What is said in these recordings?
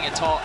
atop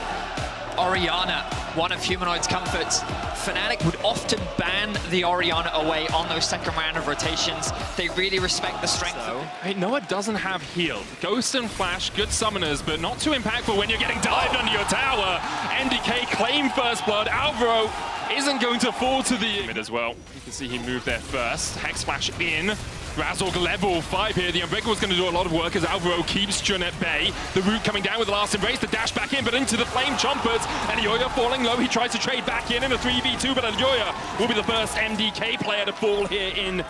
Orianna, one of Humanoid's comforts. Fnatic would often ban the Orianna away on those second round of rotations. They really respect the strength. Hey, Noah doesn't have heal. Ghost and Flash, good summoners, but not too impactful when you're getting dived under your tower. MDK claim first blood. Alvaro isn't going to fall to the mid as well. You can see he moved there first. Hex Flash in. Razork level 5 here. The Unbreakable is going to do a lot of work as Alvaro keeps Jun at bay. The root coming down with the last embrace. The dash back in, but into the flame chompers. And Elyoya falling low. He tries to trade back in a 3v2, but Elyoya will be the first MDK player to fall here in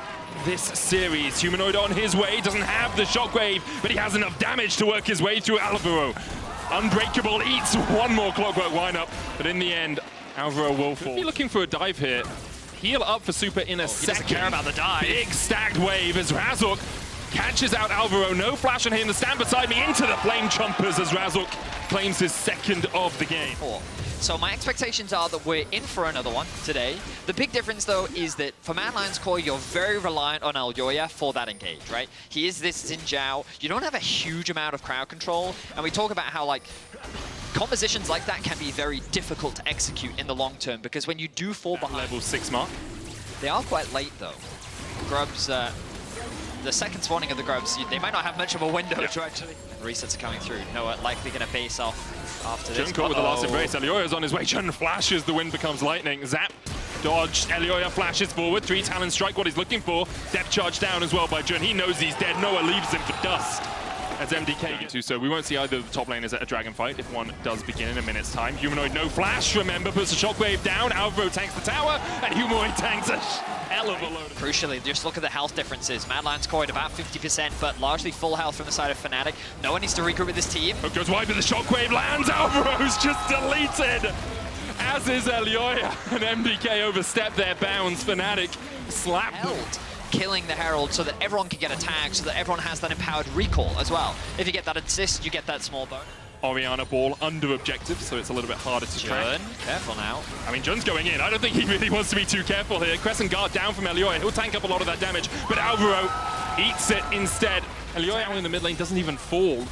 this series. Humanoid on his way. Doesn't have the shockwave, but he has enough damage to work his way through Alvaro. Unbreakable eats one more clockwork windup, but in the end, Alvaro will fall. Be looking for a dive here. Heal up for Super in a second. He doesn't care about the dive. Big stacked wave as Razork catches out Alvaro. No flash on him. The stand beside me into the flame chompers as Razork claims his second of the game. So my expectations are that we're in for another one today. The big difference, though, is that for Mad Lions Core, you're very reliant on Elyoya for that engage, right? He is this Xin Zhao. You don't have a huge amount of crowd control, and we talk about how, like, compositions like that can be very difficult to execute in the long term, because when you do fall behind... Level 6 mark. They are quite late, though. Grubs, the second spawning of the Grubs, they might not have much of a window to actually... The resets are coming through. Noah likely going to base off after this. Jun caught with the last embrace. Elyoya's on his way. Jun flashes, the wind becomes lightning. Zap, dodged. Elyoya flashes forward. 3 Talon strike, what he's looking for. Depth charge down as well by Jun. He knows he's dead. Noah leaves him for dust. As MDK gets to, so we won't see either of the top laners at a dragon fight if one does begin in a minute's time. Humanoid no flash, remember, puts the shockwave down. Alvaro tanks the tower, and Humanoid tanks a hell of a load. Crucially, just look at the health differences. Mad Lions Core at about 50%, but largely full health from the side of Fnatic. No one needs to regroup with this team. Hook goes wide, but the shockwave lands. Alvaro's just deleted. As is Elyoya, and MDK overstepped their bounds. Fnatic slapped them. Killing the Herald so that everyone can get a tag, so that everyone has that empowered recall as well. If you get that assist, you get that small bonus. Orianna ball under objective, so it's a little bit harder to track. Careful now. I mean, Jun's going in. I don't think he really wants to be too careful here. Crescent guard down from Elyoya. He'll tank up a lot of that damage, but Alvaro eats it instead. Elyoya in the mid lane doesn't even fall.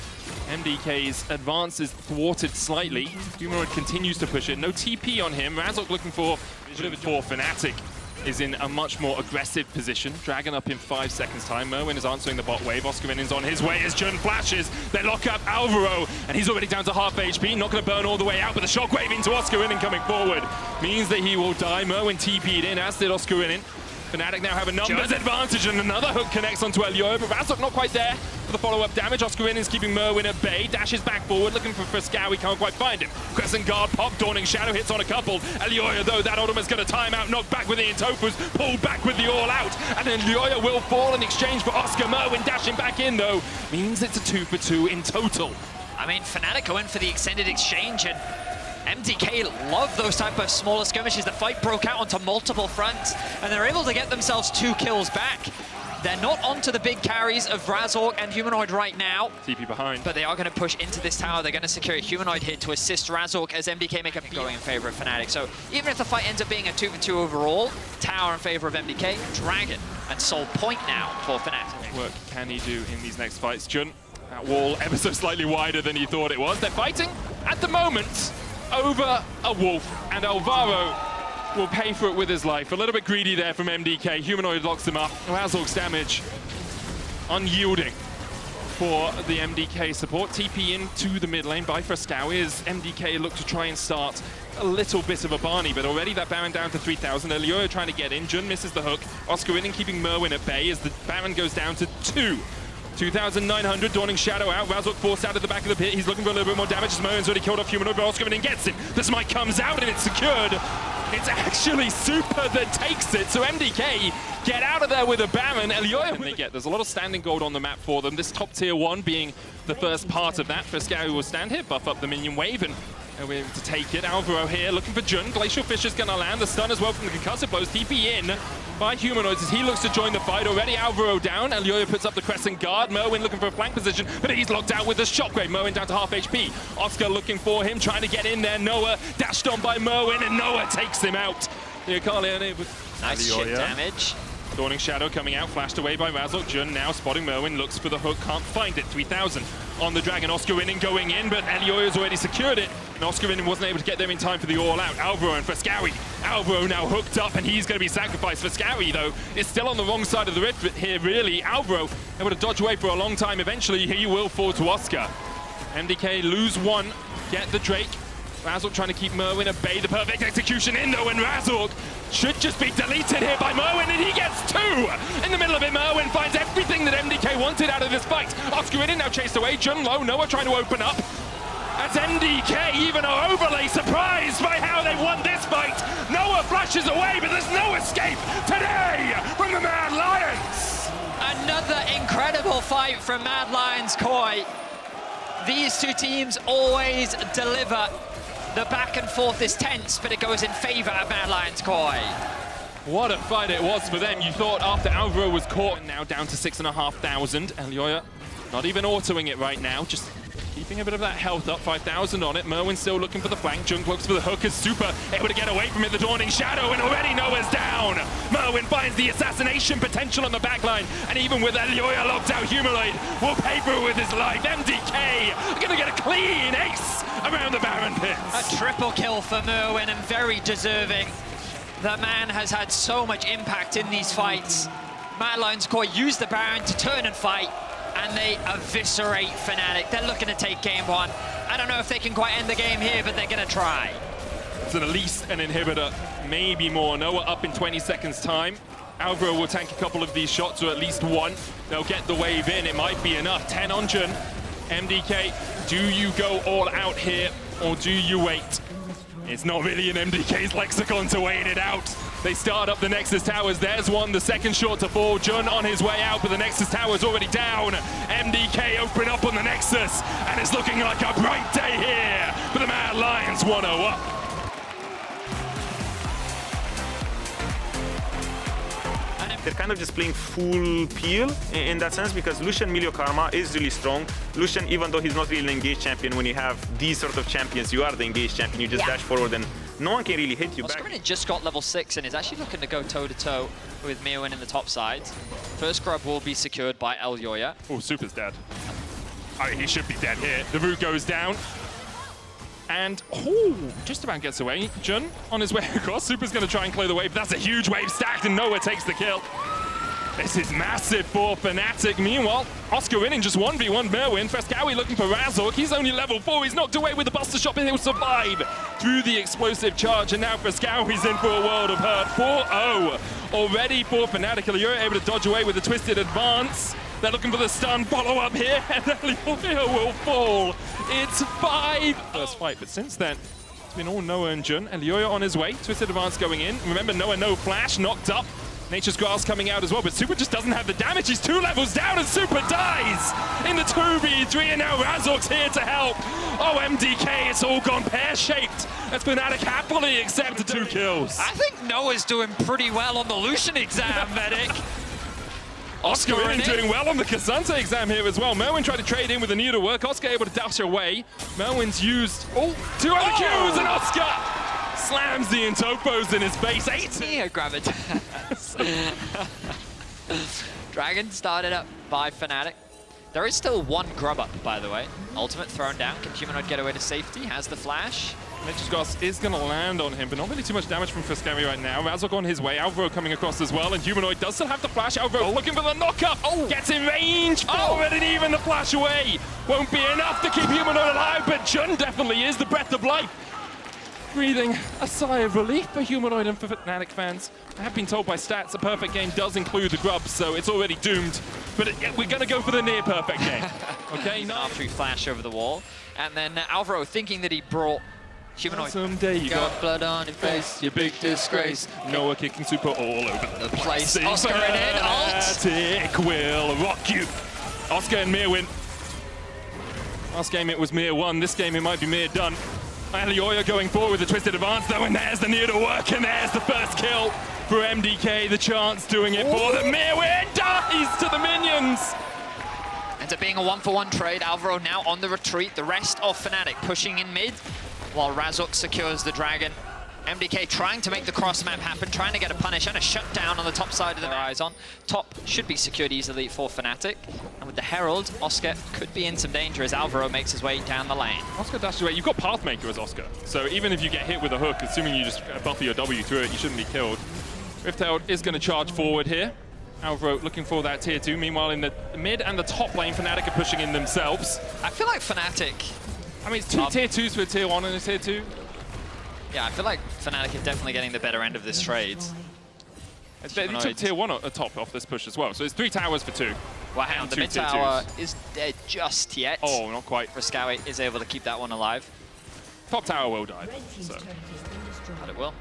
MDK's advance is thwarted slightly. Humanoid continues to push it. No TP on him. Razork looking for Fnatic. Is in a much more aggressive position. Dragon up in 5 seconds time. Merwin is answering the bot wave. Oscarin's on his way as Jun flashes. They lock up Alvaro, and he's already down to half HP. Not going to burn all the way out, but the shockwave into Oscarin coming forward means that he will die. Merwin TP'd in, as did Oscarin. Fnatic now have a numbers advantage, and another hook connects onto Elyoya, but Razork not quite there for the follow-up damage. Oscarin is keeping Merwin at bay, dashes back forward, looking for Friscow. He can't quite find him. Crescent guard pop, Dawning Shadow hits on a couple. Elyoya, though, that ultimate's going to time out, knocked back with the Intofus, pulled back with the all-out, and then Elyoya will fall in exchange for Oscar. Merwin dashing back in, though, means it's a 2-for-2 in total. I mean, Fnatic go in for the extended exchange, and MDK love those type of smaller skirmishes. The fight broke out onto multiple fronts, and they're able to get themselves 2 kills back. They're not onto the big carries of Razork and Humanoid right now. TP behind. But they are going to push into this tower. They're going to secure a Humanoid hit to assist Razork as MDK make a going in favor of Fnatic. So even if the fight ends up being a 2-for-2 overall, tower in favor of MDK, Dragon and Soul point now for Fnatic. What work can he do in these next fights? Jun, that wall ever so slightly wider than he thought it was. They're fighting at the moment over a wolf, and Alvaro will pay for it with his life. A little bit greedy there from MDK. Humanoid locks him up. Razork's damage unyielding for the MDK support. TP into the mid lane by Friscow as MDK look to try and start a little bit of a Barney, but already that Baron down to 3,000. Elyoya trying to get in. Jun misses the hook. Oscarin keeping Merwin at bay as the Baron goes down to 2,900, Dawning Shadow out. Razork forced out of the back of the pit. He's looking for a little bit more damage. Merwin's already killed off Humanoid, but Oscarin gets him. The smite comes out and it's secured. It's actually Super that takes it. So MDK get out of there with a Baron. Elyoya, there's a lot of standing gold on the map for them. This top tier 1 being the first part of that. Friscow will stand here, buff up the minion wave, and we're able to take it. Alvaro here looking for Jun. Glacial Fisher's gonna land. The stun as well from the concussive blows. TP in by Humanoids as he looks to join the fight. Already Alvaro down. Elyoya puts up the crescent guard. Merwin looking for a flank position, but he's locked out with the shockwave. Merwin down to half HP. Oscar looking for him, trying to get in there. Noah dashed on by Merwin, and Noah takes him out. Nice shit damage. Dawning Shadow coming out, flashed away by Razork. Jun now spotting Merwin, looks for the hook, can't find it. 3,000. on the Dragon. Oscar going in, but Elioya's already secured it. And Oscar wasn't able to get there in time for the all-out. Alvaro and Frescawi. Alvaro now hooked up, and he's going to be sacrificed. Frescawi, though, is still on the wrong side of the rift here, really. Alvaro able to dodge away for a long time. Eventually, he will fall to Oscar. MDK lose one, get the Drake. Razork trying to keep Merwin at bay. The perfect execution in, though, and Razork should just be deleted here by Merwin, and he gets two! In the middle of it, Merwin finds everything that MDK wanted out of this fight. Oscar now chased away. Jun low, Noah trying to open up. As MDK, even an overlay, surprised by how they won this fight. Noah flashes away, but there's no escape today from the Mad Lions! Another incredible fight from Mad Lions Koi. These two teams always deliver. The back and forth is tense, but it goes in favor of Mad Lions Koi. What a fight it was for them. You thought after Alvaro was caught, and now down to 6,500. Elioya not even autoing it right now, just keeping a bit of that health up, 5,000 on it. Merwin still looking for the flank. Junk looks for the hook as Super able to get away from it. The Dawning Shadow, and already Noah's down. Merwin finds the assassination potential on the backline, and even with Elioya locked out, Humanoid will pay for it with his life. MDK are gonna get a clean ace around the Baron pits. A triple kill for Merwin, and very deserving. The man has had so much impact in these fights. Mad Lions Koi use the Baron to turn and fight, and they eviscerate Fnatic. They're looking to take game one. I don't know if they can quite end the game here, but they're gonna try. It's at least an inhibitor, maybe more. Noah up in 20 seconds time. Alvaro will tank a couple of these shots, or at least one. They'll get the wave in, it might be enough. 10 on Jun. MDK, do you go all out here, or do you wait? It's not really in MDK's lexicon to wait it out. They start up the Nexus Towers. There's one, the second shot to fall. Jun on his way out, but the Nexus Tower's already down. MDK open up on the Nexus, and it's looking like a bright day here for the Mad Lions 1-0 up. They're kind of just playing full peel in that sense, because Lucian Milio Karma is really strong. Lucian, even though he's not really an engaged champion, when you have these sort of champions, you are the engaged champion. You just dash forward and no one can really hit you back. Oscar just got level 6 and is actually looking to go toe-to-toe with Merwin in the top side. First grub will be secured by Elioya. Oh, Super's dead. Oh, he should be dead here. The root goes down. And, just about gets away. Jun on his way across. Super's going to try and clear the wave. That's a huge wave stacked, and Noah takes the kill. This is massive for Fnatic. Meanwhile, Oscar winning just 1v1 Merwin. Frescawi looking for Razork. He's only level 4. He's knocked away with the Buster Shot, but he'll survive through the explosive charge. And now Frescawi's in for a world of hurt. 4-0 already for Fnatic. Elioya able to dodge away with a twisted advance. They're looking for the stun follow-up here, and Elioya will fall. It's 5 first fight, but since then, it's been all Noah and Jun. Elioya on his way, twisted advance going in. Remember, Noah no flash, knocked up. Nature's Grass coming out as well, but Super just doesn't have the damage. He's 2 levels down, and Super dies in the 2v3, and now Razork's here to help. Oh, MDK, it's all gone pear-shaped as Fnatic happily accept the 2 kills. I think Noah's doing pretty well on the Lucian exam, Medic. Oscar doing well on the Kazante exam here as well. Merwin tried to trade in with a new to work. Oscar able to dash away. Merwin's used 2 other Qs, and Oscar slams the Intopos in his base. 8. Yeah, gravitas. Dragon started up by Fnatic. There is still 1 grub up, by the way. Ultimate thrown down. Can Humanoid get away to safety? Has the flash. Nature's Grass is going to land on him, but not really too much damage from Frescawi right now. Razork on his way, Alvaro coming across as well, and Humanoid does still have the flash. Alvaro looking for the knock-up, gets in range forward, and even the flash away won't be enough to keep Humanoid alive, but Jun definitely is the breath of life. Breathing a sigh of relief for Humanoid and for Fnatic fans. I have been told by stats a perfect game does include the grub, so it's already doomed, but we're going to go for the near-perfect game. Okay, After he flash over the wall, and then Alvaro thinking that he brought Humanoid. Someday you got blood on your face, you big disgrace. Noah kicking Super all over the place. Oscar in it, ult. Fnatic will rock you. Oscar and Mir win. Last game it was Mir 1, this game it might be Mir done. Elioya going forward with a twisted advance though, and there's the near to work, and there's the first kill for MDK. The chance doing it for the Mir win. Dies to the minions. Ends up being a 1-for-1 trade. Alvaro now on the retreat. The rest of Fnatic pushing in mid, while Razork secures the Dragon. MDK trying to make the cross map happen, trying to get a punish and a shutdown on the top side of the eyes on. Top should be secured easily for Fnatic. And with the Herald, Oscar could be in some danger as Alvaro makes his way down the lane. Oscar dashes away. You've got Pathmaker as Oscar. So even if you get hit with a hook, assuming you just buffer your W through it, you shouldn't be killed. Riftherald is going to charge forward here. Alvaro looking for that tier 2. Meanwhile, in the mid and the top lane, Fnatic are pushing in themselves. I feel like Fnatic... I mean, it's two tier 2s for a tier 1 and a tier 2. Yeah, I feel like Fnatic are definitely getting the better end of this trade. They took tier 1 atop off this push as well. So it's 3 towers for 2. Well, hang on, the mid tower is dead just yet. Oh, not quite. Frescawi is able to keep that one alive. Top tower will die. So. But it will.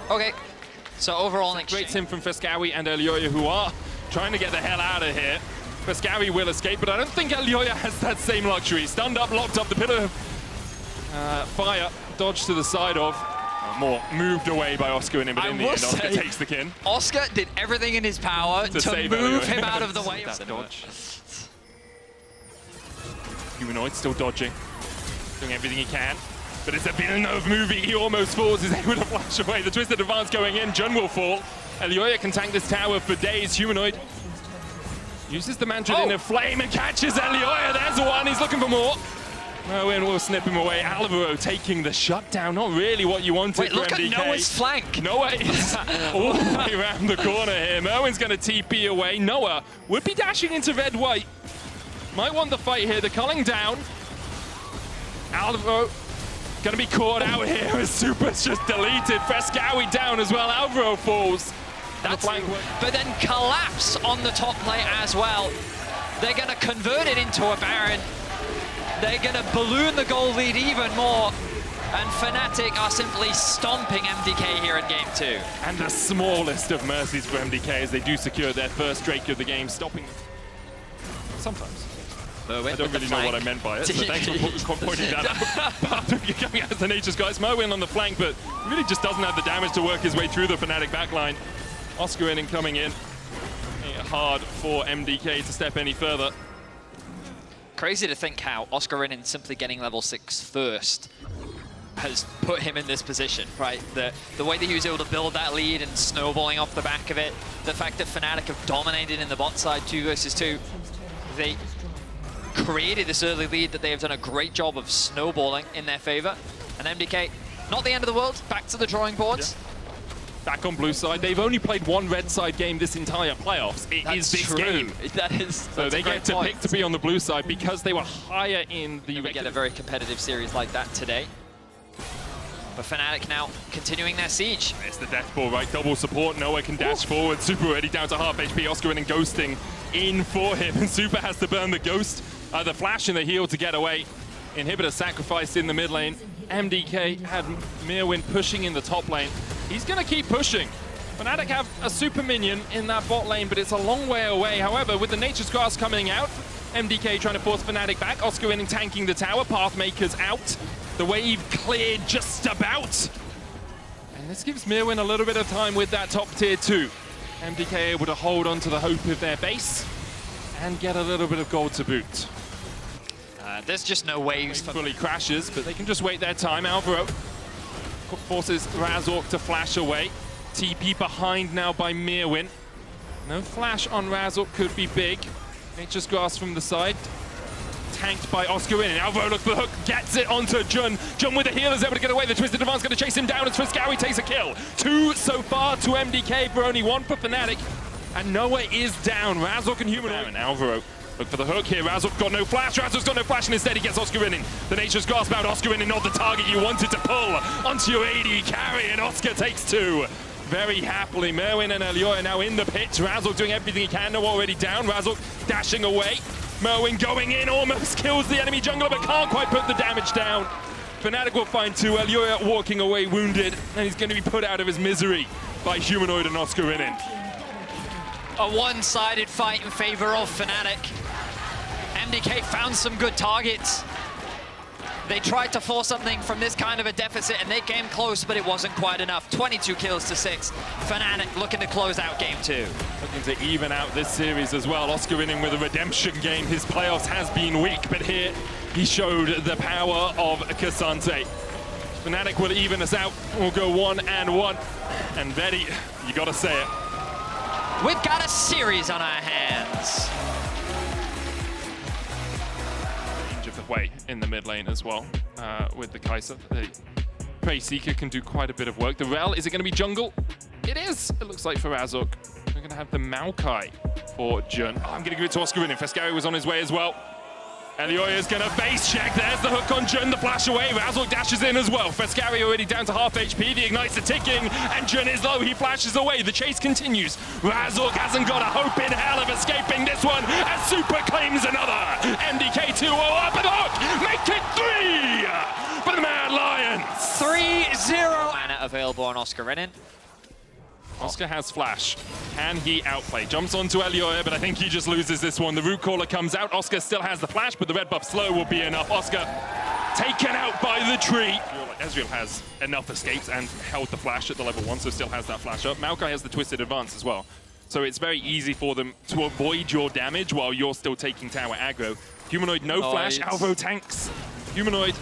Okay, so overall an Great sim from Frescawi and Elioya, who are trying to get the hell out of here. Frescawi will escape, but I don't think Elioya has that same luxury. Stunned up, locked up, the pillar of fire dodged to the side of. More moved away by Oscar in, but in the end, Oscar takes the kin. Oscar did everything in his power to move him out of the way. That dodge. Humanoid still dodging, doing everything he can. But it's a Villeneuve movie, he almost falls, he's able to flash away. The Twisted Advance going in, Jun will fall. Elioya can tank this tower for days. Humanoid uses the Mantra in a flame and catches Elioya. There's one, he's looking for more. Merwin will snip him away. Alvaro taking the shutdown. Not really what you wanted. Wait, for look MDK. at Noah's flank. Noah is all the way around the corner here. Merwin's going to TP away. Noah would be dashing into red-white. Might want the fight here. They're culling down. Alvaro going to be caught out here as Super's just deleted. Frescawi down as well. Alvaro falls. That's but then collapse on the top plate as well. They're going to convert it into a Baron. They're going to balloon the goal lead even more. And Fnatic are simply stomping MDK here in game 2. And the smallest of mercies for MDK as they do secure their first Drake of the game, stopping sometimes. I don't really know what I meant by it, so thanks for pointing that out. Pathmaker coming out as the Nature's Guys. Merwin on the flank, but really just doesn't have the damage to work his way through the Fnatic backline. Oscar in and coming in. Hard for MDK to step any further. Crazy to think how Oscar Rinin simply getting level 6 first has put him in this position, right? The way that he was able to build that lead and snowballing off the back of it, the fact that Fnatic have dominated in the bot side 2 versus 2, they created this early lead that they have done a great job of snowballing in their favor. And MDK, not the end of the world, back to the drawing boards. Yeah. Back on blue side, they've only played one red side game this entire playoffs. It is this game. So they get to pick to be on the blue side because they were higher in the... We get a very competitive series like that today. But Fnatic now continuing their siege. It's the death ball, right? Double support. Noah can dash forward. Super already down to half HP. Oscar and ghosting in for him. And Super has to burn the ghost, the flash and the heal to get away. Inhibitor sacrificed in the mid lane. MDK had Merwin pushing in the top lane. He's going to keep pushing. Fnatic have a super minion in that bot lane, but it's a long way away. However, with the Nature's Grass coming out, MDK trying to force Fnatic back. Oscar in and tanking the tower. Pathmaker's out. The wave cleared just about. And this gives Merwin a little bit of time with that top tier 2. MDK able to hold on to the hope of their base and get a little bit of gold to boot. There's just no waves. Fully crashes, but they can just wait their time. Alvaro forces Razork to flash away. TP behind now by Merwin. No flash on Razork could be big. Nature's Grass from the side. Tanked by Oscar in. Alvaro looks for the hook, gets it onto Jun. Jun with the heal is able to get away. The Twisted Advance going to chase him down as Frescawi takes a kill. 2 so far to MDK for only 1 for Fnatic. And Noah is down. Razork and Humanoid. And Alvaro look for the hook here. Razork got no flash. Razork's got no flash, and instead he gets Oscar in. The Nature's Grasp out. Oscar in, not the target you wanted to pull onto your AD carry, and Oscar takes 2. Very happily, Merwin and Elioya now in the pit. Razork doing everything he can. No already down. Razork dashing away. Merwin going in, almost kills the enemy jungler, but can't quite put the damage down. Fnatic will find 2. Elioya walking away wounded, and he's going to be put out of his misery by Humanoid and Oscar in. A one-sided fight in favor of Fnatic. MDK found some good targets. They tried to force something from this kind of a deficit, and they came close, but it wasn't quite enough. 22 kills to 6. Fnatic looking to close out game 2. Looking to even out this series as well. Oscar in with a redemption game. His playoffs has been weak, but here he showed the power of Kasante. Fnatic will even us out. We'll go 1-1. And Betty, you gotta say it. We've got a series on our hands. Range of the way in the mid lane as well with the Kai'Sa. The Prey Seeker can do quite a bit of work. The Rel, is it going to be jungle? It is. It looks like for Razork. We're going to have the Maokai for Jun. Oh, I'm going to give it to Oscar in. Fescari was on his way as well. Elioya is going to base check. There's the hook on Jun, the flash away. Razork dashes in as well. Fescari already down to half HP. The Ignites are ticking, and Jun is low. He flashes away. The chase continues. Razork hasn't got a hope in hell of escaping this one, as Super claims another. MDK 2-0 up and hook. Make it 3 for the Mad Lions. 3-0. Mana available on Oscar Renin. Oscar has flash. Can he outplay? Jumps onto Elioya, but I think he just loses this one. The root caller comes out. Oscar still has the flash, but the red buff slow will be enough. Oscar taken out by the tree. Ezreal has enough escapes and held the flash at the level 1, so still has that flash up. Maokai has the twisted advance as well. So it's very easy for them to avoid your damage while you're still taking tower aggro. Humanoid, no flash. Alvo tanks. Humanoid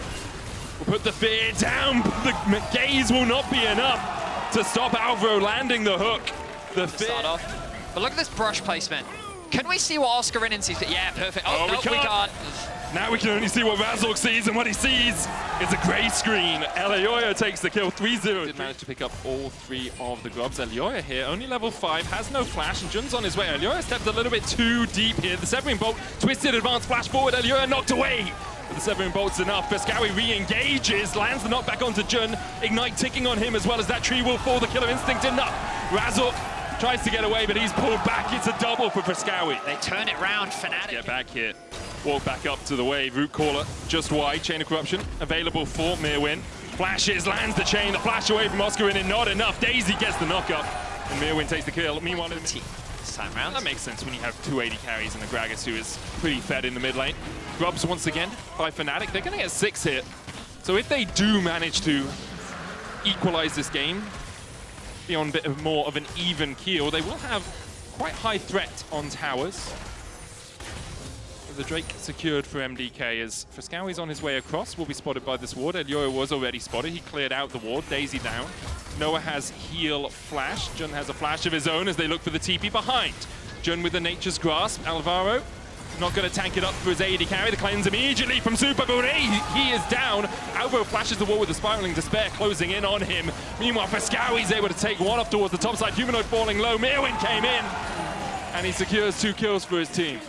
will put the fear down. The gaze will not be enough to stop Alvaro landing the hook. The start off. But look at this brush placement. Can we see what Oscar Renin sees? Yeah, perfect. Oh, no, we can't. Now we can only see what Razork sees, and what he sees is a grey screen. Elioya takes the kill, 3-0. Did manage to pick up all 3 of the grubs. Elioya here, only level 5, has no flash, and Jun's on his way. Elioya stepped a little bit too deep here. The Severing Bolt, twisted advance, flash forward. Elioya knocked away. But the Severing Bolt's enough. Fescari re-engages, lands the knockback onto Jun. Ignite ticking on him as well as that tree will fall. The Killer Instinct enough. Razork tries to get away, but he's pulled back. It's a double for Fescari. They turn it round, Fnatic. Get back here. Walk back up to the wave. Root Caller just wide. Chain of Corruption available for Mirwin. Flashes, lands the chain. The flash away from Oscar and not enough. Daisy gets the knock-up, and Mirwin takes the kill. Meanwhile, this time round. That makes sense when you have 280 carries and a Gragas who is pretty fed in the mid lane. Grubs once again by Fnatic. They're going to get 6 here. So if they do manage to equalize this game, be on a bit more of an even keel, they will have quite high threat on towers. The Drake secured for MDK as Fescari's on his way across, will be spotted by this ward. Elioya was already spotted. He cleared out the ward. Daisy down. Noah has heal flash. Jun has a flash of his own as they look for the TP behind. Jun with the Nature's Grasp. Alvaro not going to tank it up for his AD carry. The cleanse immediately from Super Bure. He is down. Alvaro flashes the wall with the Spiraling Despair closing in on him. Meanwhile, Fescari's able to take one off towards the top side. Humanoid falling low. Mirwin came in, and he secures 2 kills for his team.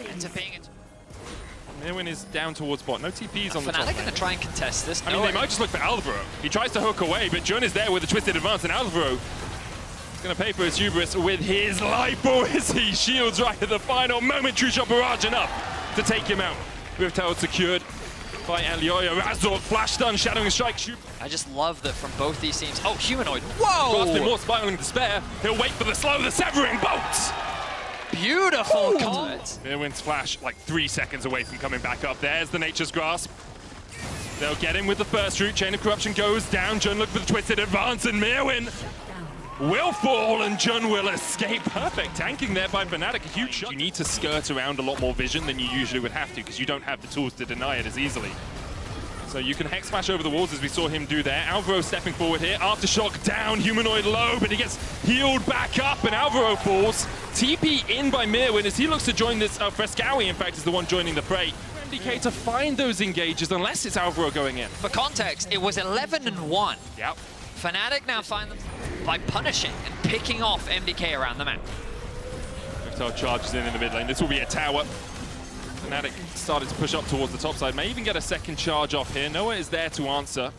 Mirwin is down towards bot. No TPs on the top. Fnatic going to try and contest this. I mean, they might just look for Alvaro. He tries to hook away, but Jun is there with a twisted advance, and Alvaro is going to pay for his hubris with his life, boys. He shields right at the final moment. True Shot Barrage enough to take him out. Rift Tower secured by Elioya. Razork, flash stun, Shadowing Strike. I just love that from both these teams. Oh, Humanoid. Whoa! Grasping more Spiraling Despair. He'll wait for the slow, the Severing Bolts. Beautiful combat. Mirwin's flash like 3 seconds away from coming back up. There's the Nature's Grasp. They'll get him with the first route. Chain of Corruption goes down. Jun look for the twisted advance, and Mirwin will fall, and Jun will escape. Perfect tanking there by Fnatic. A huge shot. You need to skirt around a lot more vision than you usually would have to, because you don't have the tools to deny it as easily. So you can Hex Smash over the walls as we saw him do there. Alvaro stepping forward here. Aftershock down, Humanoid low, but he gets healed back up, and Alvaro falls. TP in by Mirwin as he looks to join this. Fescari, in fact, is the one joining the fray. MDK to find those engages unless it's Alvaro going in. For context, it was 11-1. Yep. Fnatic now find them by punishing and picking off MDK around the map. Reptile charges in the mid lane. This will be a tower. Fnatic started to push up towards the top side. May even get a second charge off here. Noah is there to answer.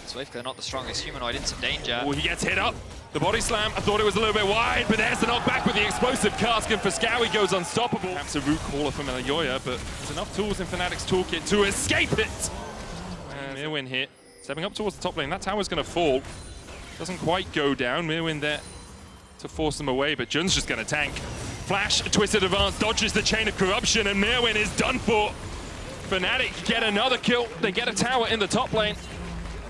Swift, not the strongest. Humanoid in some danger. Oh, he gets hit up. The body slam, I thought it was a little bit wide, but there's the knockback with the explosive cask, and Fescari goes unstoppable. Perhaps a root caller from Elioya, but there's enough tools in Fnatic's toolkit to escape it. And Mirwin here, stepping up towards the top lane. That tower's going to fall. Doesn't quite go down. Mirwin there to force them away, but Jun's just going to tank. Flash, twisted advance, dodges the Chain of Corruption, and Mirwin is done for. Fnatic get another kill. They get a tower in the top lane.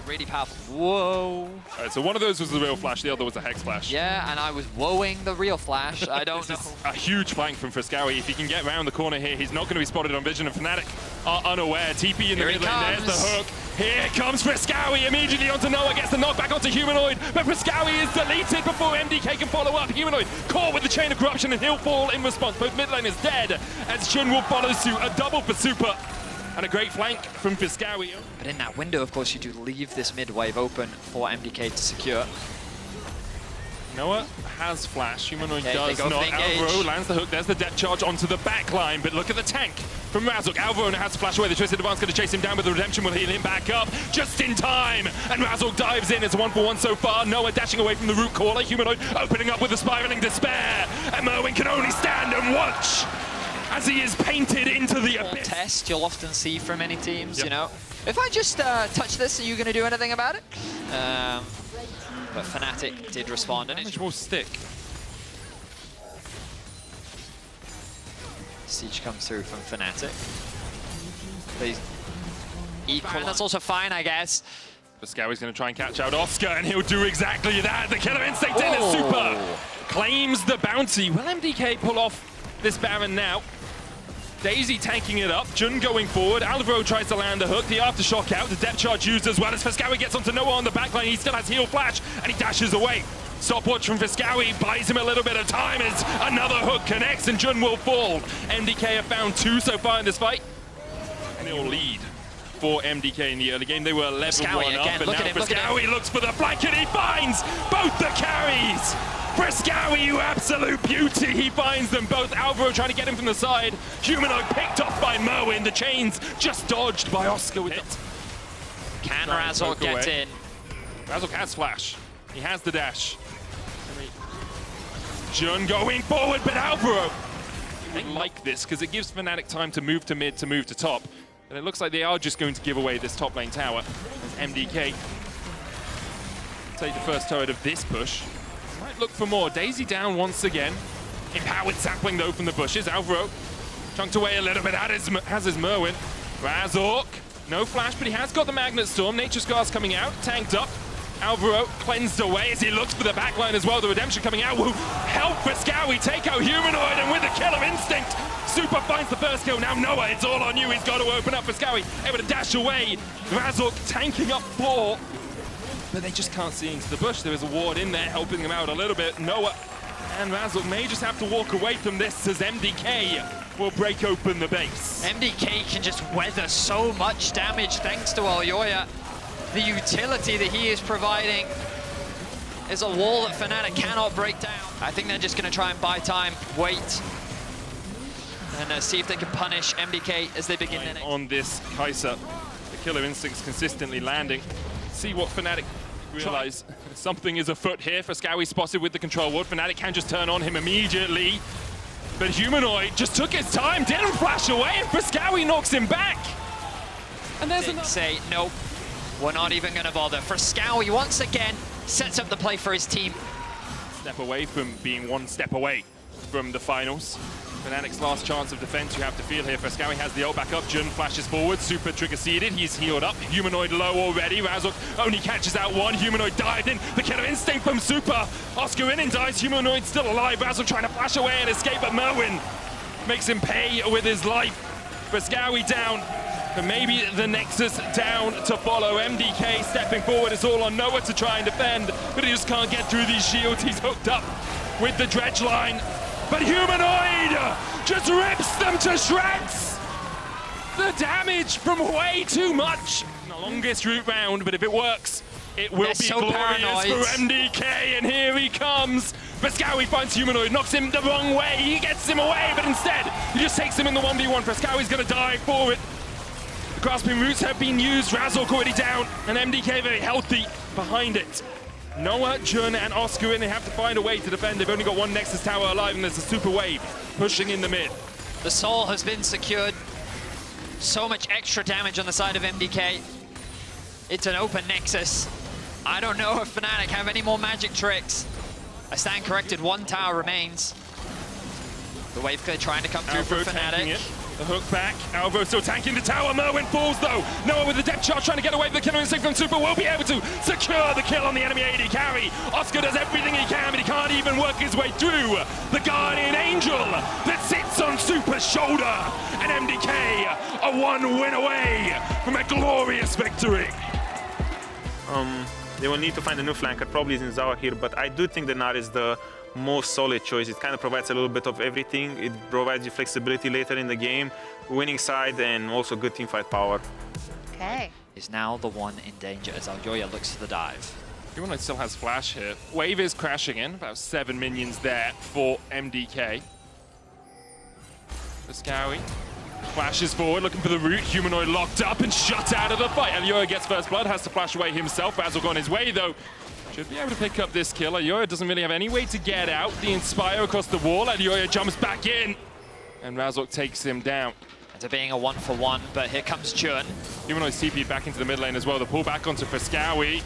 Really powerful. Whoa. All right, so one of those was the real flash, the other was a hex flash. Yeah, and I was woeing the real flash. I don't know. A huge flank from Fescari. If he can get around the corner here, he's not going to be spotted on vision, and Fnatic are unaware. TP in the mid lane, there's the hook. Here comes Friscawi immediately onto Noah, gets the knockback onto Humanoid, but Friscawi is deleted before MDK can follow up. Humanoid caught with the chain of corruption and he'll fall in response. Both mid lane is dead as Jun will follow suit. A double for Super and a great flank from Friscawi. But in that window, of course, you do leave this mid wave open for MDK to secure. Noah has flash, Humanoid Okay, does not. Alvaro lands the hook, there's the depth charge onto the back line, but look at the tank from Razok. Alvaro has to flash away, the Twisted Advance going to chase him down, but the Redemption will heal him back up just in time. And Razok dives in, it's a 1-for-1 so far. Noah dashing away from the root caller, Humanoid opening up with a spiraling despair. And Merwin can only stand and watch as he is painted into the abyss. Test you'll often see from many teams, you know. If I just touch this, are you going to do anything about it? But Fnatic did respond, and Much more stick. Siege comes through from Fnatic. They equal. That's also fine, I guess. Friscawi's going to try and catch out Oscar, and he'll do exactly that. The Killer Instinct in is Super. Claims the bounty. Will MDK pull off this Baron now? Daisy tanking it up, Jun going forward, Alvaro tries to land a hook, the aftershock out, the depth charge used as well as Friscawi gets onto Noah on the backline, he still has heal flash, and he dashes away. Stopwatch from Friscawi buys him a little bit of time as another hook connects and Jun will fall. MDK have found 2 so far in this fight, and they'll lead for MDK in the early game. They were 11-1 up, and now Friscawi looks for the flank and he finds both the carries! Friscawi, you absolute beauty! He finds them both. Alvaro trying to get him from the side. Humanoid picked off by Merwin. The chains just dodged by Oscar with it. Can Razok get in? Razok has flash. He has the dash. Jun going forward, but Alvaro. They like this because it gives Fnatic time to move to mid, to move to top. And it looks like they are just going to give away this top lane tower as MDK take the first turret of this push. Might look for more. Daisy down once again. Empowered sapling though from the bushes. Alvaro chunked away a little bit, has his Merwin. Razok, no flash, but he has got the Magnet Storm. Nature Scar's coming out, tanked up. Alvaro cleansed away as he looks for the backline as well. The Redemption coming out. Woo. Help Friscawi take out Humanoid, and with the Killer Instinct, Super finds the first kill. Now Noah, it's all on you. He's got to open up. Friscawi able to dash away. Razok tanking up 4. But they just can't see into the bush. There is a ward in there helping them out a little bit. Noah and Razok may just have to walk away from this as MDK will break open the base. MDK can just weather so much damage thanks to Aljoya. The utility that he is providing is a wall that Fnatic cannot break down. I think they're just going to try and buy time, wait, and see if they can punish MDK as they begin their next. On this Kai'Sa, the Killer Instinct's consistently landing. See what Fnatic realize. Something is afoot here. Friscawi spotted with the control ward. Fnatic can just turn on him immediately. But Humanoid just took his time, didn't flash away, and Friscawi knocks him back. And there's another. Say, nope, we're not even going to bother. Friscawi once again sets up the play for his team. Step away from being 1 step away from the finals. Fnatic's last chance of defense you have to feel here. Friscawi has the ult back up. Jun flashes forward. Super trigger seeded. He's healed up. Humanoid low already. Razok only catches out 1. Humanoid dived in. The Killer Instinct from Super. Oscar in and dies. Humanoid still alive. Razok trying to flash away and escape, but Merwin makes him pay with his life. Friscawi down. And maybe the Nexus down to follow. MDK stepping forward. It's all on Noah to try and defend, but he just can't get through these shields. He's hooked up with the dredge line. But Humanoid just rips them to shreds! The damage from way too much! The longest route round, but if it works, it will be so glorious for MDK, and here he comes! Friscawi finds Humanoid, knocks him the wrong way, he gets him away, but instead, he just takes him in the 1v1. Friscawi's gonna dive forward. The grasping roots have been used, Razok already down, and MDK very healthy behind it. Noah, Jun, and Oscar in. They have to find a way to defend. They've only got 1 Nexus tower alive, and there's a super wave pushing in the mid. The soul has been secured. So much extra damage on the side of MDK. It's an open Nexus. I don't know if Fnatic have any more magic tricks. I stand corrected, 1 tower remains. The wave clear trying to come through for Fnatic. The hook back. Alvo still tanking the tower. Merwin falls though. Noah with the depth charge trying to get away with the killing instinct from Super will be able to secure the kill on the enemy AD carry. Oscar does everything he can, but he can't even work his way through the Guardian Angel that sits on Super's shoulder. And MDK are one win away from a glorious victory. They will need to find a new flanker, probably Zinzawa here, but I do think the Nar is the most solid choice. It kind of provides a little bit of everything. It provides you flexibility later in the game, winning side, and also good teamfight power. Okay. Is now the one in danger as Aljoya looks for the dive. Humanoid still has flash here. Wave is crashing in, about 7 minions there for MDK. Fnatic flashes forward, looking for the root. Humanoid locked up and shut out of the fight. Aljoya gets first blood, has to flash away himself. Razork on his way though. Should be able to pick up this kill. Aljoya doesn't really have any way to get out. The Inspire across the wall. Aljoya jumps back in. And Razork takes him down. Ends up being a 1-for-1, but here comes Chun. Humanoid CP back into the mid lane as well. The pull back onto Fnatic.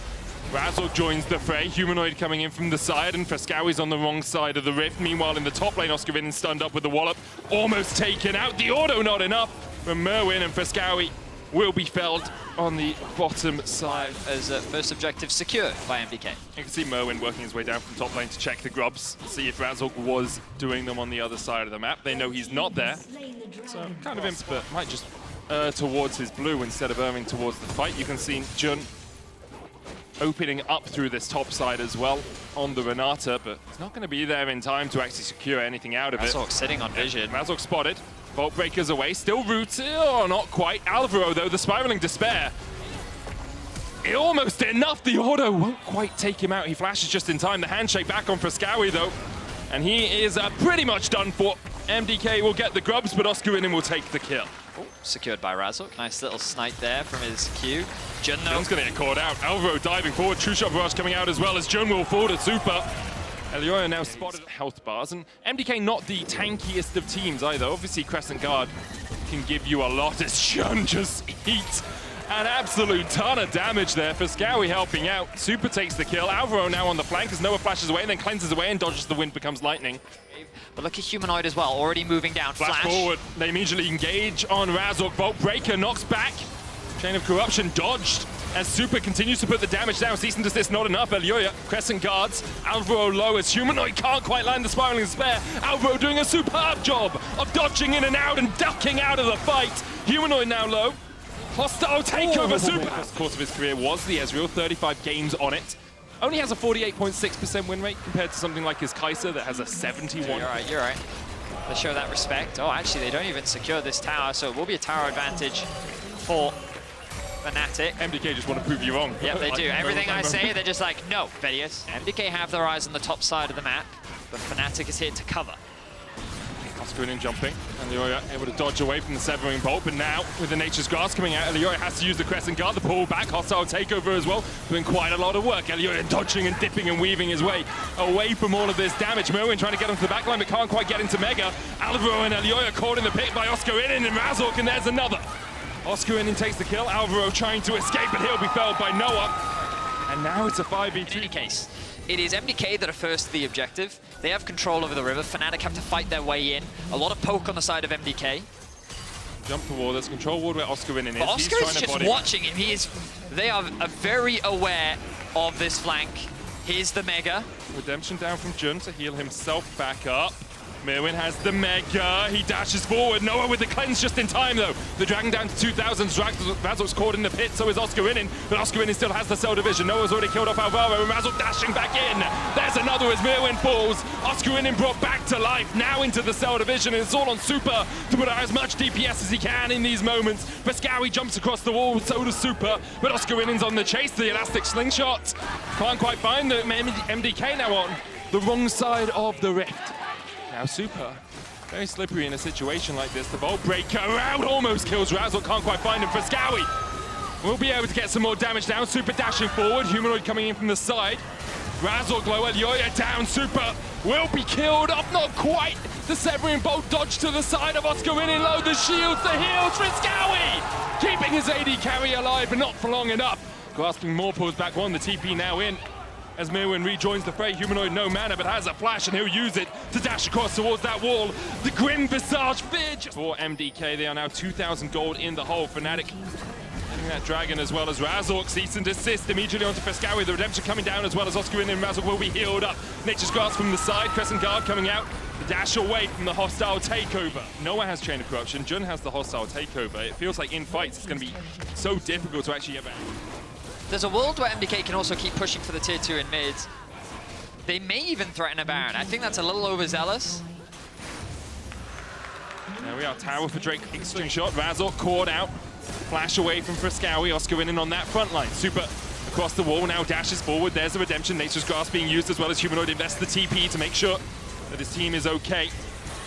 Razork joins the fray. Humanoid coming in from the side, and Fnatic's on the wrong side of the rift. Meanwhile, in the top lane, Oscar stunned up with the wallop. Almost taken out. The auto not enough from Merwin, and Fnatic will be felled on the bottom side. As first objective secured by MDK. You can see Merwin working his way down from top lane to check the grubs, see if Razork was doing them on the other side of the map. They know he's not there, so kind of imp, but might just towards his blue instead of erring towards the fight. You can see Jun opening up through this top side as well on the Renata, but it's not going to be there in time to actually secure anything out of it. Razork sitting on vision. Razork spotted. Vault Breaker's away, still rooted, or not quite. Alvaro though, the Spiraling Despair. Almost enough, the auto won't quite take him out. He flashes just in time. The handshake back on Fnatic though, and he is pretty much done for. MDK will get the grubs, but Oscarinin will take the kill. Oh, secured by Razork. Nice little snipe there from his Q. Jun though. Jun's gonna get caught out. Alvaro diving forward. True Shot Rush coming out as well as Jun will fall to Super. Aljoya now spotted health bars, and MDK not the tankiest of teams either. Obviously, Crescent Guard can give you a lot as Jun just eats an absolute ton of damage there. Fnatic helping out. Super takes the kill. Alvaro now on the flank as Noah flashes away and then cleanses away and dodges the wind, becomes lightning. But look at Humanoid as well, already moving down. Flash forward. They immediately engage on Razork. Vault Breaker knocks back. Chain of Corruption dodged as Super continues to put the damage down. Cease and desist not enough. Aljoya, Crescent guards. Alvaro low as Humanoid can't quite land the Spiraling Despair. Alvaro doing a superb job of dodging in and out and ducking out of the fight. Humanoid now low. Hostile takeover. Super. The course of his career was the Ezreal, 35 games on it. Only has a 48.6% win rate compared to something like his Kai'Sa that has a 71. You're right. They show that respect. Oh, actually, they don't even secure this tower, so it will be a tower advantage for Fnatic. MDK just want to prove you wrong. Yeah, they do. Everything I say, they're just like, no, Vedius. MDK have their eyes on the top side of the map, but Fnatic is here to cover. Oscarinin jumping, and Aljoya able to dodge away from the Severing Bolt, but now with the Nature's Grasp coming out, Aljoya has to use the Crescent Guard, the pull back, hostile takeover as well, doing quite a lot of work. Aljoya dodging and dipping and weaving his way away from all of this damage. Merwin trying to get onto the backline, but can't quite get into Mega. Alvaro and Aljoya caught in the pit by Oscarinin and Razork, and there's another. Oscarinin takes the kill, Alvaro trying to escape, but he'll be felled by Noah. And now it's a 5v2. In any case, it is MDK that are first to the objective. They have control over the river. Fnatic have to fight their way in. A lot of poke on the side of MDK. Jump for wall, there's control ward where Oscarinin is. But Oscar is just watching him. They are very aware of this flank. Here's the Mega. Redemption down from Jun to heal himself back up. Merwin has the Mega, he dashes forward. Noah with the cleanse just in time though. The Dragon down to 2,000, Razork's caught in the pit, so is Oscarinin. But Oscarinin still has the cell division. Noah's already killed off Alvaro, and Razork dashing back in. There's another as Merwin falls. Oscarinin brought back to life, now into the cell division, and it's all on Super to put out as much DPS as he can in these moments. Fnatic jumps across the wall, so does Super, but Oscarinen's on the chase, the elastic slingshot. Can't quite find the MDK now on the wrong side of the rift. Now Super, very slippery in a situation like this. The Vault Breaker out, almost kills Razork, can't quite find him. Fnatic will be able to get some more damage down. Super dashing forward, Humanoid coming in from the side. Razork low, Aljoya down, Super will be killed off, not quite. The Severing Bolt dodge to the side of Oscarinin low, the shields, the heals, Fnatic keeping his AD carry alive, but not for long enough. Grasping more pulls back one, the TP now in. as Mirwin rejoins the fray. Humanoid no mana, but has a flash, and he'll use it to dash across towards that wall. The Grim Visage Fidge for MDK. They are now 2,000 gold in the hole. Fnatic getting that dragon as well as Razork. Cease and desist immediately onto Frescowi. The redemption coming down as well as Oscar and Razork will be healed up. Nature's Grasp from the side. Crescent Guard coming out. The dash away from the hostile takeover. Noah has Chain of Corruption. Jun has the hostile takeover. It feels like in fights it's going to be so difficult to actually get back. There's a world where MDK can also keep pushing for the tier 2 in mid. They may even threaten a Baron. I think that's a little overzealous. There we are, tower for Drake, extreme shot. Razork caught out. Flash away from Frescowi. Oscar winning on that front line. Super across the wall, now dashes forward. There's the redemption. Nature's Grasp being used as well as Humanoid invests the TP to make sure that his team is okay.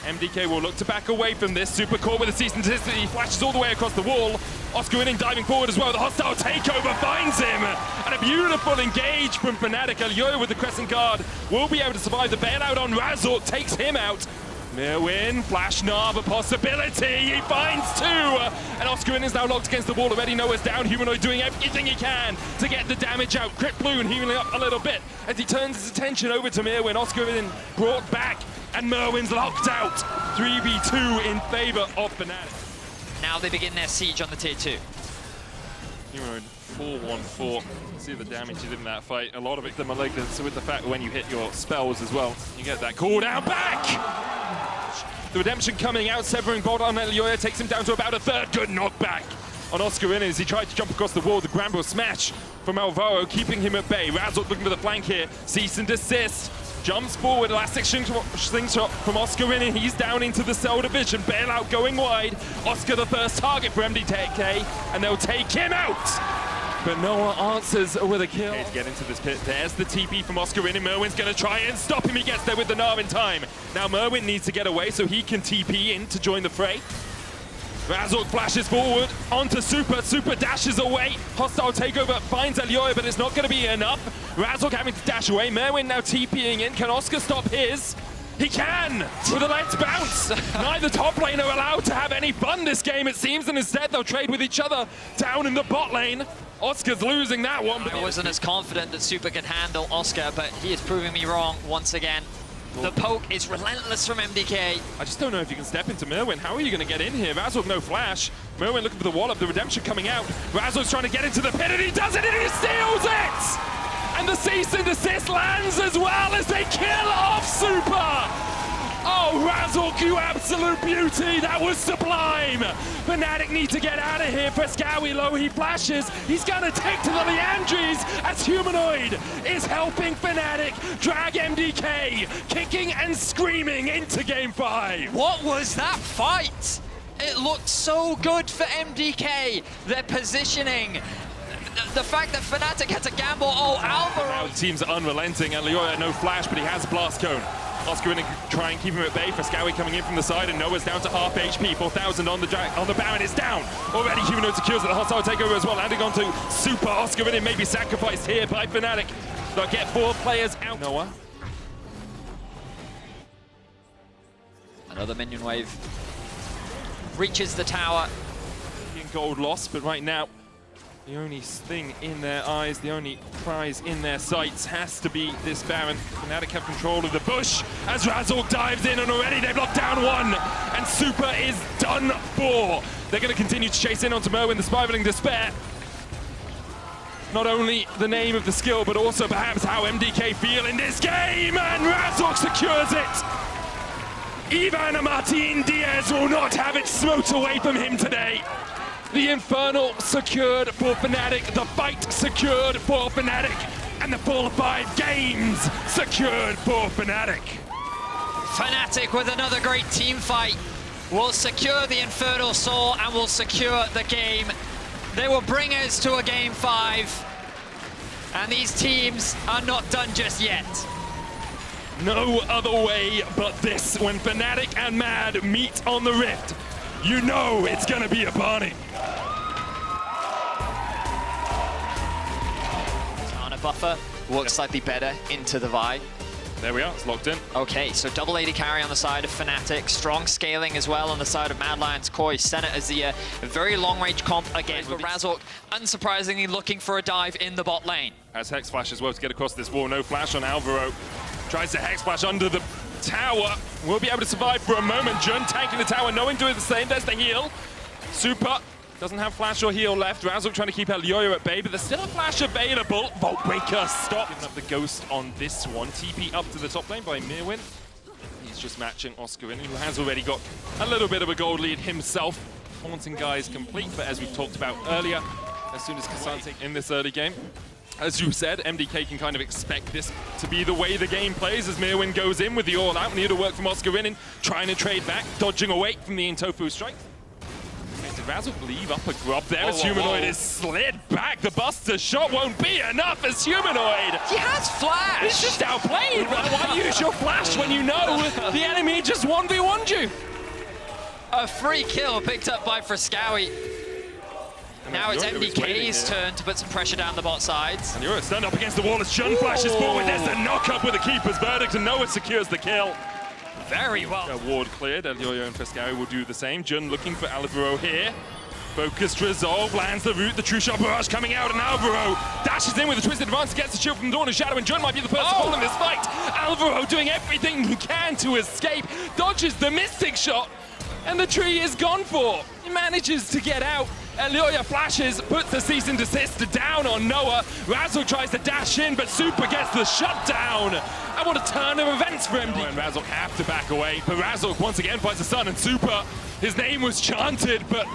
MDK will look to back away from this. Super caught with a cease and desist. He flashes all the way across the wall. Oscar winning, diving forward as well. The hostile takeover finds him. And a beautiful engage from Fnatic. Elioya with the Crescent Guard will be able to survive. The bailout on Razork takes him out. Mirwin, flash Nav, a possibility. He finds two. And Oscar is now locked against the wall already. Noah's down. Humanoid doing everything he can to get the damage out. Crit Bloon healing up a little bit as he turns his attention over to Mirwin. Oscar brought back. And Merwin's locked out. 3v2 in favor of Fnatic. Now they begin their siege on the tier 2. Humanoid 4-1-4. See the damage he did in that fight. A lot of it the malignance with the fact when you hit your spells as well, you get that cooldown back. The redemption coming out, severing bot on Elioya, takes him down to about a third. Good knockback on Oscar as he tried to jump across the wall. The Granville smash from Alvaro, keeping him at bay. Razork looking for the flank here. Cease and desist. Jumps forward, elastic slingshot from Oscar and he's down into the cell division. Bailout going wide. Oscar the first target for MDK, and they'll take him out. But Noah answers with a kill. Okay, to get into this pit, there's the TP from Oscar and Merwin's gonna try and stop him. He gets there with the Nav in time. Now Merwin needs to get away so he can TP in to join the fray. Razork flashes forward onto Super. Super dashes away. Hostile takeover finds Elioya, but it's not going to be enough. Razork having to dash away. Merwin now TPing in. Can Oscar stop his? He can! With a let's bounce! Neither top lane are allowed to have any fun this game, it seems, and instead they'll trade with each other down in the bot lane. Oscar's losing that one. I wasn't as confident that Super could handle Oscar, but he is proving me wrong once again. The poke is relentless from MDK. I just don't know if you can step into Merwin. How are you going to get in here? Razork no flash. Merwin looking for the wall-up, the redemption coming out. Razork's trying to get into the pit, and he does it, and he steals it! And the cease and desist lands as well as they kill off Super! Oh, Razork, you absolute beauty! That was sublime! Fnatic need to get out of here. Frescowi low, he flashes. He's gonna take to the Leandries as Humanoid is helping Fnatic drag MDK, kicking and screaming into Game 5. What was that fight? It looked so good for MDK. Their positioning. The fact that Fnatic had to gamble. Oh, Alvaro! Now the team's unrelenting. Elioya no flash, but he has Blast Cone. Oscar in try and keep him at bay. Frescowi coming in from the side, and Noah's down to half HP. 4,000 on the Baron is down. Already Humanoid secures it. The hostile takeover as well, landing onto Super. Oscar in may be sacrificed here by Fnatic. They'll get 4 players out. Noah. Another minion wave. Reaches the tower. Gold lost, but right now, the only thing in their eyes, the only prize in their sights has to be this Baron. Fnatic have control of the bush as Razork dives in, and already they've locked down one, and Super is done for. They're going to continue to chase in onto Merwin, the Spiraling Despair. Not only the name of the skill, but also perhaps how MDK feel in this game, and Razork secures it. Ivan Martin Diaz will not have it smote away from him today. The Infernal secured for Fnatic, the fight secured for Fnatic, and the full 5 games secured for Fnatic. Fnatic with another great team fight will secure the Infernal Soul and will secure the game. They will bring us to a Game 5, and these teams are not done just yet. No other way but this. When Fnatic and Mad meet on the Rift, you know it's gonna be a party. Buffer works slightly better into the Vi. There we are, it's locked in. Okay, so double AD carry on the side of Fnatic, strong scaling as well on the side of Mad Lions, Koi, Senna, Azir, a very long-range comp again, but Razork, unsurprisingly, looking for a dive in the bot lane. As Hex Flash as well to get across this wall, no flash on Alvaro. Tries to Hex Flash under the tower, will be able to survive for a moment. Jun tanking the tower, knowing doing the same, there's the heal. Super. Doesn't have flash or heal left. Razork trying to keep Elyoya at bay, but there's still a flash available. Vault Breaker stop. Giving up the ghost on this one. TP up to the top lane by Mirwin. He's just matching Oscar in, who has already got a little bit of a gold lead himself. Haunting Guy is complete, but as we've talked about earlier, as soon as Kazante in this early game, as you said, MDK can kind of expect this to be the way the game plays as Mirwin goes in with the all-out. Needed work from Oscar in, trying to trade back, dodging away from the Intofu strike. Did Razork leave up a grub there as Humanoid is slid back? The Buster shot won't be enough as Humanoid. He has flash! It's just outplayed. Why use your flash when you know the enemy just 1v1'd you? A free kill picked up by Frescowy. Now it's MDK's turn to put some pressure down the bot sides. And you're stand up against the wall as Jun flashes forward. There's the knock-up with the Keeper's Verdict, and Noah secures the kill. Very well. Ward cleared, Elyoya and Frescowy will do the same. Jun looking for Alvaro here. Focused resolve, lands the root, the true shot barrage coming out, and Alvaro dashes in with a twisted advance, gets the shield from Dawn and Shadow, and Jun might be the person holding this fight. Alvaro doing everything he can to escape, dodges the Mystic shot, and the tree is gone for. He manages to get out. Elyoya flashes, puts the cease and desist down on Noah. Razork tries to dash in, but Super gets the shutdown. And what a turn of events for MD. And Razork have to back away, but Razork once again finds the sun, and Super, his name was chanted, but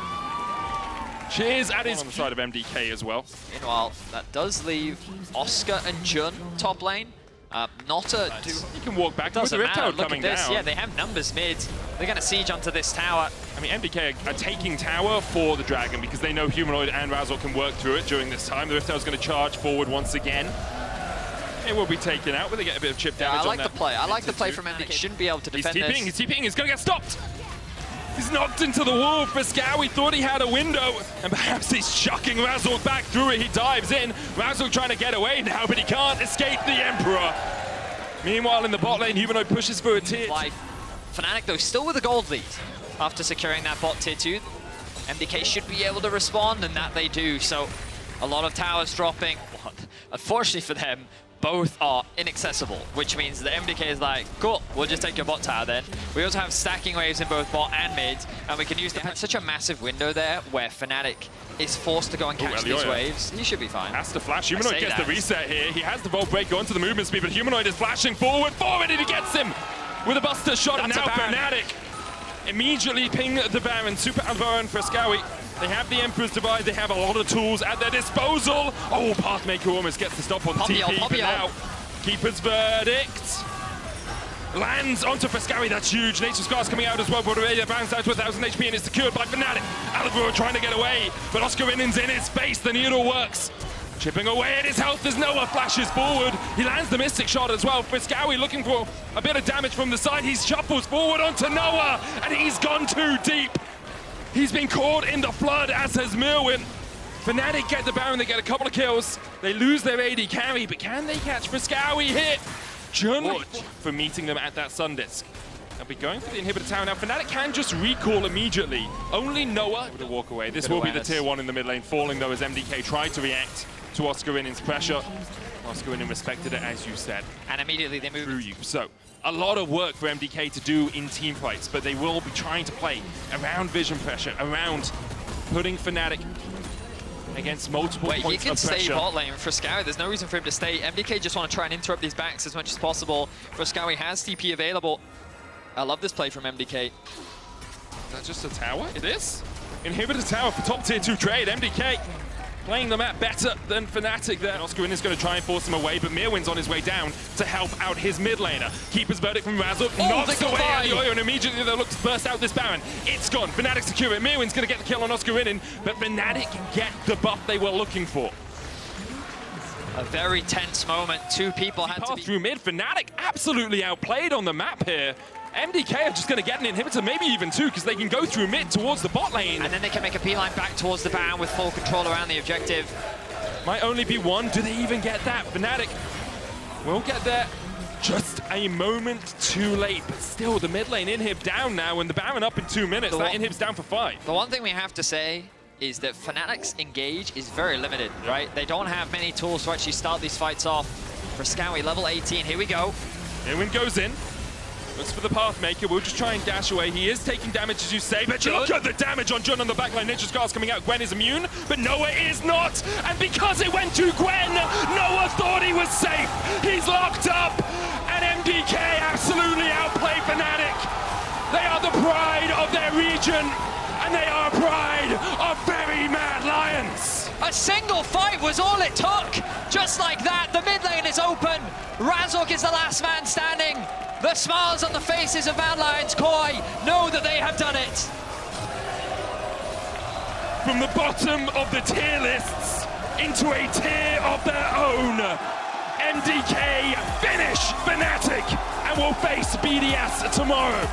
cheers at his on the side of MDK as well. Meanwhile, that does leave Oscar and Jun top lane. Not a... You can walk back with the Rift Tower coming down. Yeah, they have numbers mid. They're going to siege onto this tower. I mean, MDK are taking tower for the Dragon because they know Humanoid and Razork can work through it during this time. The Rift Tower's going to charge forward once again. It will be taken out, but they get a bit of chip damage. I like the play. I like the play from MDK. Shouldn't be able to defend this. He's TPing, he's going to get stopped. He's knocked into the wall. Frescowy thought he had a window, and perhaps he's chucking Razork back through it. He dives in. Razork trying to get away now, but he can't escape the Emperor. Meanwhile, in the bot lane, Humanoid pushes for a tier. Fnatic, though, still with a gold lead after securing that bot tier 2. MDK should be able to respond, and that they do. So a lot of towers dropping. Unfortunately for them, both are inaccessible, which means the MDK is like, cool, we'll just take your bot tower then. We also have stacking waves in both bot and mid, and we can use such a massive window there where Fnatic is forced to go and catch these waves. He should be fine. Has to flash. Humanoid gets the reset here. He has the Vault Break onto the movement speed, but Humanoid is flashing forward, and he gets him with a Buster shot. And now Fnatic immediately ping the Baron. Super Alvaro and Frescowy. They have the Emperor's Divide. They have a lot of tools at their disposal. Oh, Pathmaker almost gets the stop on the TP, but now Keeper's Verdict lands onto Frescowy. That's huge. Nature's Scars coming out as well, but already bounced out to 1,000 HP and is secured by Fnatic. Alvaro trying to get away, but Oscar Innen's in his face. The needle works. Chipping away at his health as Noah flashes forward. He lands the Mystic shot as well. Frescowy looking for a bit of damage from the side. He shuffles forward onto Noah, and he's gone too deep. He's been caught in the flood, as has Mirwin. Fnatic get the Baron, they get a couple of kills. They lose their AD carry, but can they catch Frescowy hit? Jun for meeting them at that Sun Disc. They'll be going for the inhibitor tower now. Fnatic can just recall immediately. Only Noah to walk away. This will be the tier 1 in the mid lane, falling though as MDK tried to react to Oscar Innen's pressure. Oscar Innen respected it, as you said. And immediately they move through you. So a lot of work for MDK to do in team fights, but they will be trying to play around vision pressure, around putting Fnatic against multiple points of pressure. He can stay bot lane. Frescowy, there's no reason for him to stay. MDK just want to try and interrupt these backs as much as possible. Frescowy has TP available. I love this play from MDK. Is that just a tower? It is. Inhibitor tower for top tier 2 trade. MDK playing the map better than Fnatic there. Oscar Innen's going to try and force him away, but Mirwin's on his way down to help out his mid laner. Keeper's Verdict from Razork knocks away Elyoya, and immediately they'll look to burst out this Baron. It's gone. Fnatic secure it. Mirwin's going to get the kill on Oscar Innen, but Fnatic get the buff they were looking for. A very tense moment. Two people had to be through mid. Fnatic absolutely outplayed on the map here. MDK are just going to get an inhibitor, maybe even 2, because they can go through mid towards the bot lane. And then they can make a beeline back towards the Baron with full control around the objective. Might only be 1. Do they even get that? Fnatic will get there. Just a moment too late, but still the mid lane inhib down now and the Baron up in 2 minutes. That inhib's down for 5. The one thing we have to say is that Fnatic's engage is very limited, right? They don't have many tools to actually start these fights off. Frescowy, level 18, here we go. Eowyn goes in, looks for the Pathmaker, we'll just try and dash away. He is taking damage, as you say, but look at the damage on Jun on the backline. Ninja Scar's coming out, Gwen is immune, but Noah is not. And because it went to Gwen, Noah thought he was safe. He's locked up, and MDK absolutely outplayed Fnatic. They are the pride of their region, and they are pride of very mad lions. A single fight was all it took. Just like that, the mid lane is open. Razork is the last man standing. The smiles on the faces of Mad Lions Koi know that they have done it. From the bottom of the tier lists into a tier of their own, MDK finish Fnatic and will face BDS tomorrow.